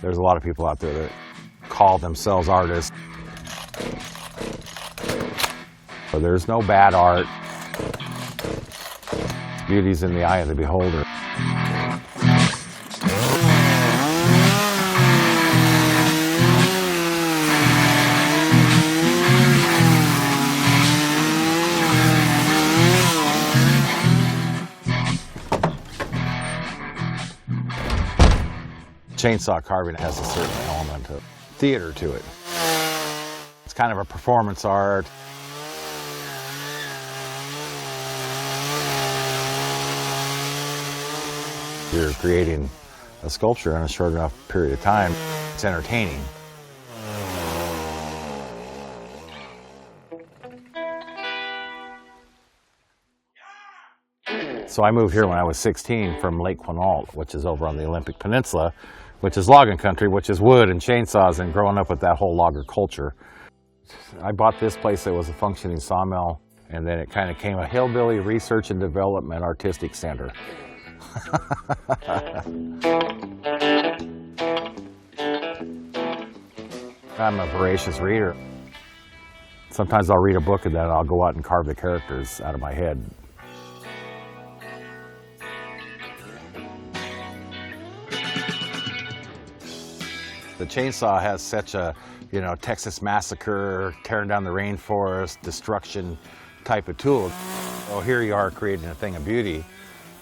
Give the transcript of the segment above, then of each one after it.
There's a lot of people out there that call themselves artists. So there's no bad art. Beauty's in the eye of the beholder. Chainsaw carving has a certain element of theater to it. It's kind of a performance art. You're creating a sculpture in a short enough period of time. It's entertaining. So I moved here when I was 16 from Lake Quinault, which is over on the Olympic Peninsula, which is logging country, which is wood and chainsaws, and growing up with that whole logger culture. I bought this place that was a functioning sawmill, and then it kind of came a hillbilly research and development artistic center. I'm a voracious reader. Sometimes I'll read a book and then I'll go out and carve the characters out of my head. The chainsaw has such a, Texas massacre, tearing down the rainforest, destruction type of tool. So here you are creating a thing of beauty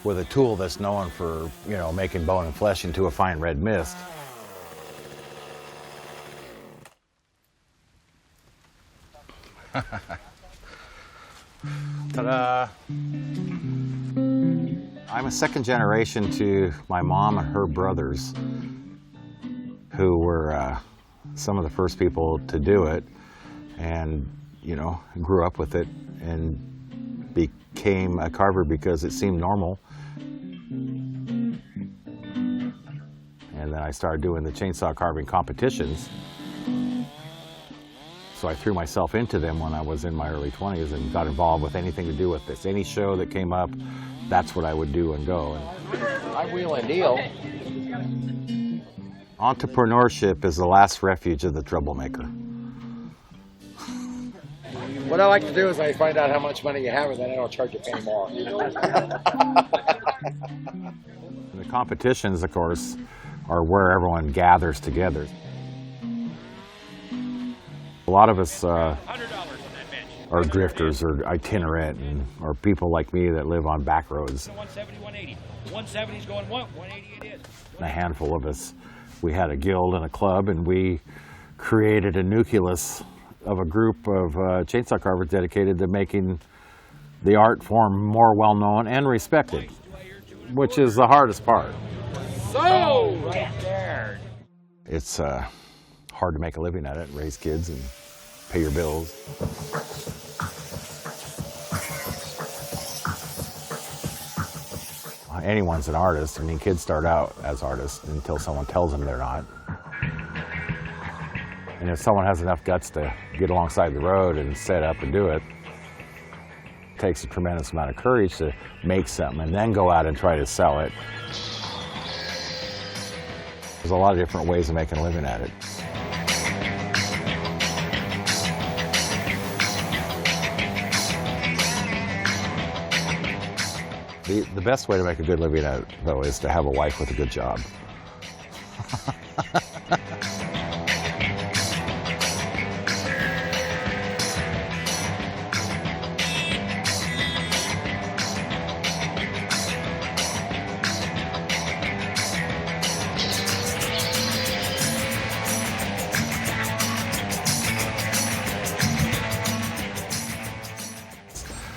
with a tool that's known for, making bone and flesh into a fine red mist. Ta-da! I'm a second generation to my mom and her brothers, who were some of the first people to do it, and grew up with it and became a carver because it seemed normal. And then I started doing the chainsaw carving competitions. So I threw myself into them when I was in my early 20s and got involved with anything to do with this. Any show that came up, that's what I would do and go. I wheel and deal. Entrepreneurship is the last refuge of the troublemaker. What I like to do is I find out how much money you have and then I don't charge you a penny more. The competitions, of course, are where everyone gathers together. A lot of us are drifters or itinerant, or people like me that live on back roads. 170, 180. 170's going what? 180 it is. A handful of us, we had a guild and a club, and we created a nucleus of a group of chainsaw carvers dedicated to making the art form more well-known and respected, which is the hardest part. So, right there. It's hard to make a living at it, raise kids and pay your bills. Anyone's an artist. I mean, kids start out as artists until someone tells them they're not. And if someone has enough guts to get alongside the road and set up and do it, it takes a tremendous amount of courage to make something and then go out and try to sell it. There's a lot of different ways of making a living at it. The best way to make a good living at it, though, is to have a wife with a good job.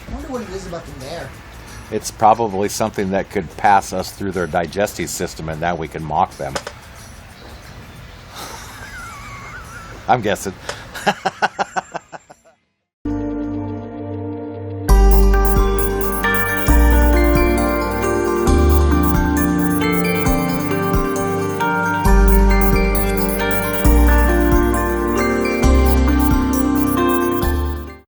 I wonder what it is about the mare. It's probably something that could pass us through their digestive system, and now we can mock them. I'm guessing.